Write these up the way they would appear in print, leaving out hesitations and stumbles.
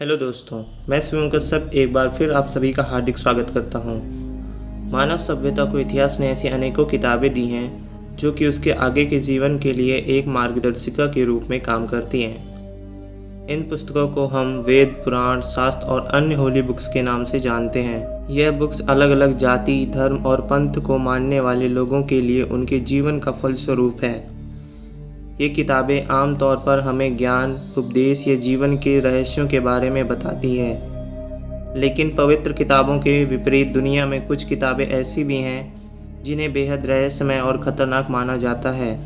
Hello दोस्तों, मैं शिवम कश्यप एक बार फिर आप सभी का हार्दिक स्वागत करता हूं। मानव सभ्यता को इतिहास ने ऐसी अनेकों किताबें दी हैं जो कि उसके आगे के जीवन के लिए एक मार्गदर्शिका के रूप में काम करती हैं। इन पुस्तकों को हम वेद, पुराण, शास्त्र और अन्य होली बुक्स के नाम से जानते हैं। यह बुक्स अलग अलग जाति, धर्म और पंथ को मानने वाले लोगों के लिए उनके जीवन का फलस्वरूप है। ये किताबें आमतौर पर हमें ज्ञान, उपदेश या जीवन के रहस्यों के बारे में बताती हैं। लेकिन पवित्र किताबों के विपरीत दुनिया में कुछ किताबें ऐसी भी हैं जिन्हें बेहद रहस्यमय और ख़तरनाक माना जाता है।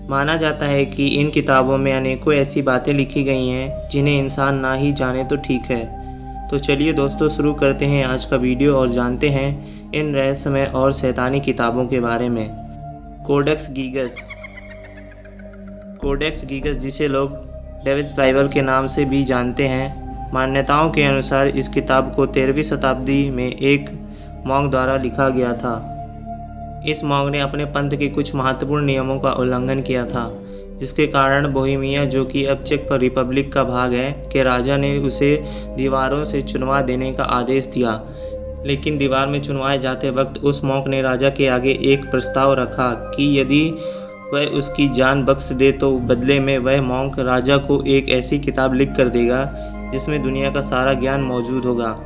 माना जाता है कि इन किताबों में अनेकों ऐसी बातें लिखी गई हैं जिन्हें इंसान ना ही जाने तो ठीक है। तो चलिए दोस्तों, शुरू करते हैं आज का वीडियो और जानते हैं इन रहस्यमय और शैतानी किताबों के बारे में। कोडेक्स गीगस, जिसे लोग डेविल्स बाइबल के नाम से भी जानते हैं, मान्यताओं के अनुसार इस किताब को 13वीं शताब्दी में एक मॉन्क द्वारा लिखा गया था। इस मॉन्क ने अपने पंथ के कुछ महत्वपूर्ण नियमों का उल्लंघन किया था, जिसके कारण बोहेमिया, जो कि अब चेक रिपब्लिक का भाग है, के राजा ने उसे दीवारों से चुनवा देने का आदेश दिया। लेकिन दीवार में चुनवाए जाते वक्त उस मॉन्क ने राजा के आगे एक प्रस्ताव रखा कि यदि वह उसकी जान बख्श दे तो बदले में वह मॉन्क राजा को एक ऐसी किताब लिख कर देगा जिसमें दुनिया का सारा ज्ञान मौजूद होगा।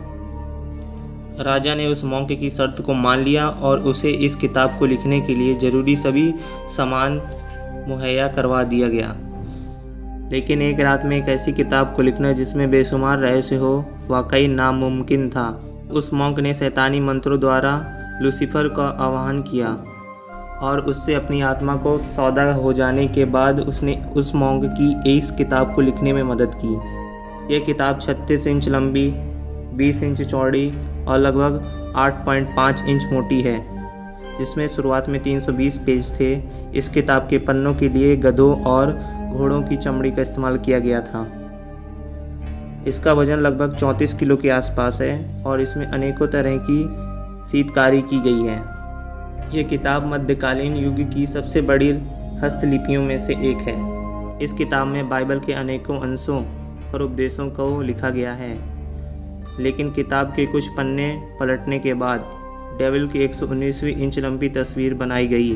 राजा ने उस मॉन्क की शर्त को मान लिया और उसे इस किताब को लिखने के लिए जरूरी सभी सामान मुहैया करवा दिया गया। लेकिन एक रात में एक ऐसी किताब को लिखना जिसमें बेशुमार रहस्य हो वाकई नामुमकिन था। उस मॉन्क ने शैतानी मंत्रों द्वारा लूसीफर का आह्वान किया और उससे अपनी आत्मा को सौदा हो जाने के बाद उसने उस मॉन्क की इस किताब को लिखने में मदद की। यह किताब 36 इंच लंबी, 20 इंच चौड़ी और लगभग 8.5 इंच मोटी है, जिसमें शुरुआत में 320 पेज थे। इस किताब के पन्नों के लिए गधों और घोड़ों की चमड़ी का इस्तेमाल किया गया था। इसका वजन लगभग 34 किलो के आसपास है और इसमें अनेकों तरह की सीतकारी की गई है। यह किताब मध्यकालीन युग की सबसे बड़ी हस्तलिपियों में से एक है। इस किताब में बाइबल के अनेकों अंशों और उपदेशों को लिखा गया है। लेकिन किताब के कुछ पन्ने पलटने के बाद डेविल की 119वीं इंच लंबी तस्वीर बनाई गई।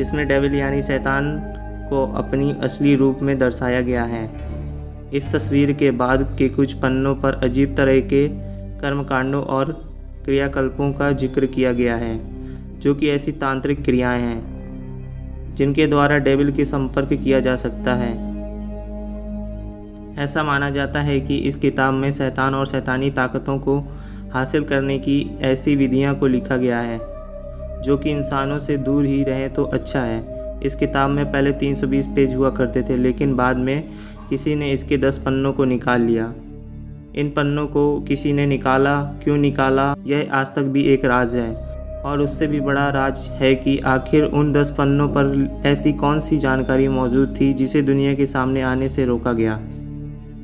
इसमें डेविल यानी शैतान को अपनी असली रूप में दर्शाया गया है। इस तस्वीर के बाद के कुछ पन्नों पर अजीब तरह के कर्मकांडों और क्रियाकल्पों का जिक्र किया गया है, जो कि ऐसी तांत्रिक क्रियाएं हैं जिनके द्वारा डेविल के संपर्क किया जा सकता है। ऐसा माना जाता है कि इस किताब में शैतान और शैतानी ताकतों को हासिल करने की ऐसी विधियां को लिखा गया है जो कि इंसानों से दूर ही रहे तो अच्छा है। इस किताब में पहले 320 पेज हुआ करते थे, लेकिन बाद में किसी ने इसके 10 पन्नों को निकाल लिया। इन पन्नों को किसी ने निकाला, क्यों निकाला, यह आज तक भी एक राज है। और उससे भी बड़ा राज है कि आखिर उन 10 पन्नों पर ऐसी कौन सी जानकारी मौजूद थी जिसे दुनिया के सामने आने से रोका गया।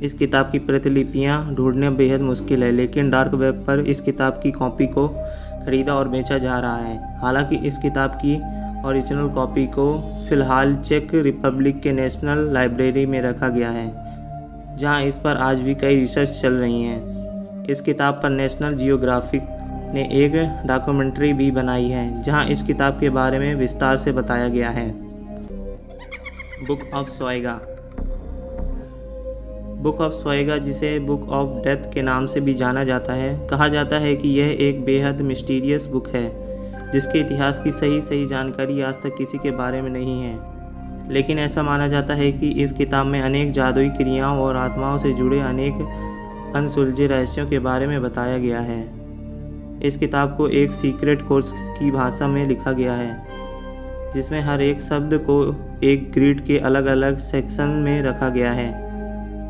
इस किताब की प्रतिलिपियां ढूंढना बेहद मुश्किल है, लेकिन डार्क वेब पर इस किताब की कॉपी को खरीदा और बेचा जा रहा है। हालांकि इस किताब की ओरिजिनल कॉपी को फ़िलहाल चेक रिपब्लिक के नेशनल लाइब्रेरी में रखा गया है, जहां इस पर आज भी कई रिसर्च चल रही हैं। इस किताब पर नेशनल जियोग्राफिक ने एक डॉक्यूमेंट्री भी बनाई है, जहां इस किताब के बारे में विस्तार से बताया गया है। बुक ऑफ सोएगा, जिसे बुक ऑफ डेथ के नाम से भी जाना जाता है, कहा जाता है कि यह एक बेहद मिस्टीरियस बुक है जिसके इतिहास की सही जानकारी आज तक किसी के बारे में नहीं है। लेकिन ऐसा माना जाता है कि इस किताब में अनेक जादुई क्रियाओं और आत्माओं से जुड़े अनेक अनसुलझे रहस्यों के बारे में बताया गया है। इस किताब को एक सीक्रेट कोर्स की भाषा में लिखा गया है, जिसमें हर एक शब्द को एक ग्रिड के अलग अलग सेक्शन में रखा गया है।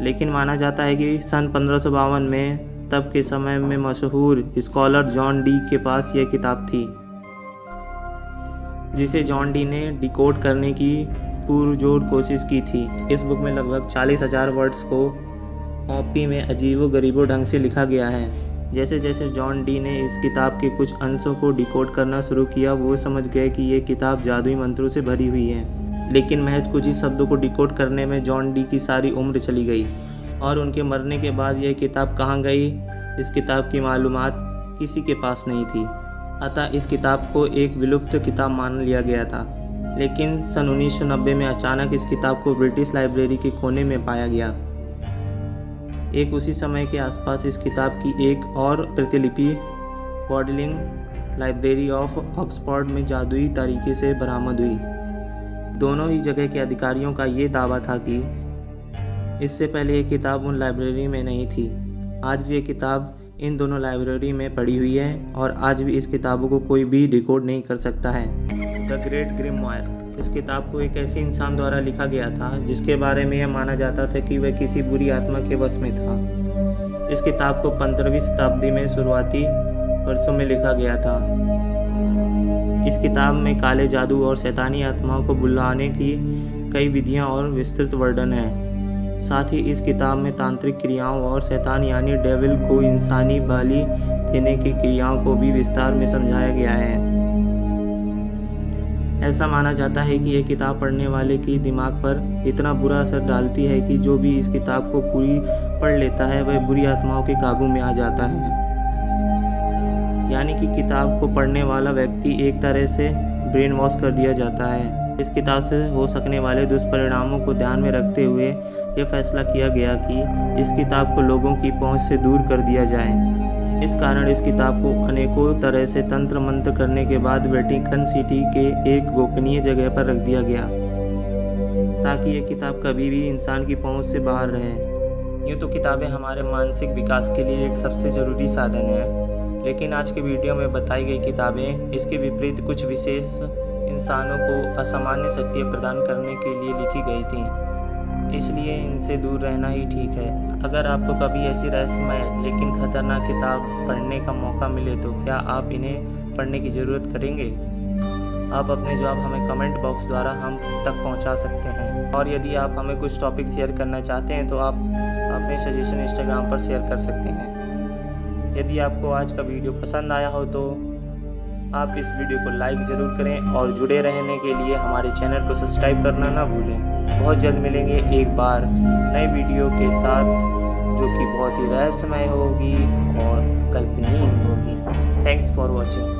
लेकिन माना जाता है कि सन 1552 में तब के समय में मशहूर स्कॉलर जॉन डी के पास यह किताब थी, जिसे जॉन डी ने डिकोड करने की पुरजोर कोशिश की थी। इस बुक में लगभग 40,000 वर्ड्स को कॉपी में अजीबो-गरीबो ढंग से लिखा गया है। जैसे जैसे जॉन डी ने इस किताब के कुछ अंशों को डिकोड करना शुरू किया, वो समझ गए कि ये किताब जादुई मंत्रों से भरी हुई है। लेकिन महज कुछ ही शब्दों को डिकोड करने में जॉन डी की सारी उम्र चली गई और उनके मरने के बाद यह किताब कहाँ गई, इस किताब की मालूमात किसी के पास नहीं थी। अतः इस किताब को एक विलुप्त किताब मान लिया गया था। लेकिन सन 1990 में अचानक इस किताब को ब्रिटिश लाइब्रेरी के कोने में पाया गया। एक उसी समय के आसपास इस किताब की एक और प्रतिलिपि बॉडलिंग लाइब्रेरी ऑफ ऑक्सफोर्ड में जादुई तरीके से बरामद हुई। दोनों ही जगह के अधिकारियों का ये दावा था कि इससे पहले ये किताब उन लाइब्रेरी में नहीं थी। आज भी ये किताब इन दोनों लाइब्रेरी में पड़ी हुई है और आज भी इस किताबों को कोई भी डिकोड नहीं कर सकता है। द ग्रेट ग्रिमवायर, इस किताब को एक ऐसे इंसान द्वारा लिखा गया था जिसके बारे में यह माना जाता था कि वह किसी बुरी आत्मा के वश में था। इस किताब को 15वीं शताब्दी में शुरुआती वर्षों में लिखा गया था। इस किताब में काले जादू और शैतानी आत्माओं को बुलाने की कई विधियां और विस्तृत वर्णन है। साथ ही इस किताब में तांत्रिक क्रियाओं और शैतान यानी डेविल को इंसानी बलि देने की क्रियाओं को भी विस्तार में समझाया गया है। ऐसा माना जाता है कि यह किताब पढ़ने वाले की दिमाग पर इतना बुरा असर डालती है कि जो भी इस किताब को पूरी पढ़ लेता है वह बुरी आत्माओं के काबू में आ जाता है। यानी कि किताब को पढ़ने वाला व्यक्ति एक तरह से ब्रेन वॉश कर दिया जाता है। इस किताब से हो सकने वाले दुष्परिणामों को ध्यान में रखते हुए यह फैसला किया गया कि इस किताब को लोगों की पहुंच से दूर कर दिया जाए। इस कारण इस किताब को अनेकों तरह से तंत्र मंत्र करने के बाद वेटिकन सिटी के एक गोपनीय जगह पर रख दिया गया ताकि यह किताब कभी भी इंसान की पहुंच से बाहर रहे। यूँ तो किताबें हमारे मानसिक विकास के लिए एक सबसे ज़रूरी साधन है, लेकिन आज के वीडियो में बताई गई किताबें इसके विपरीत कुछ विशेष इंसानों को असामान्य शक्तियाँ प्रदान करने के लिए लिखी गई थी, इसलिए इनसे दूर रहना ही ठीक है। अगर आपको कभी ऐसी रहस्यमय लेकिन खतरनाक किताब पढ़ने का मौका मिले तो क्या आप इन्हें पढ़ने की ज़रूरत करेंगे? आप अपने जवाब हमें कमेंट बॉक्स द्वारा हम तक पहुंचा सकते हैं। और यदि आप हमें कुछ टॉपिक शेयर करना चाहते हैं तो आप अपने सजेशन इंस्टाग्राम पर शेयर कर सकते हैं। यदि आपको आज का वीडियो पसंद आया हो तो आप इस वीडियो को लाइक ज़रूर करें और जुड़े रहने के लिए हमारे चैनल को सब्सक्राइब करना ना भूलें। बहुत जल्द मिलेंगे एक बार नए वीडियो के साथ जो कि बहुत ही रहस्यमय होगी और कल्पनीय होगी। Thanks for watching.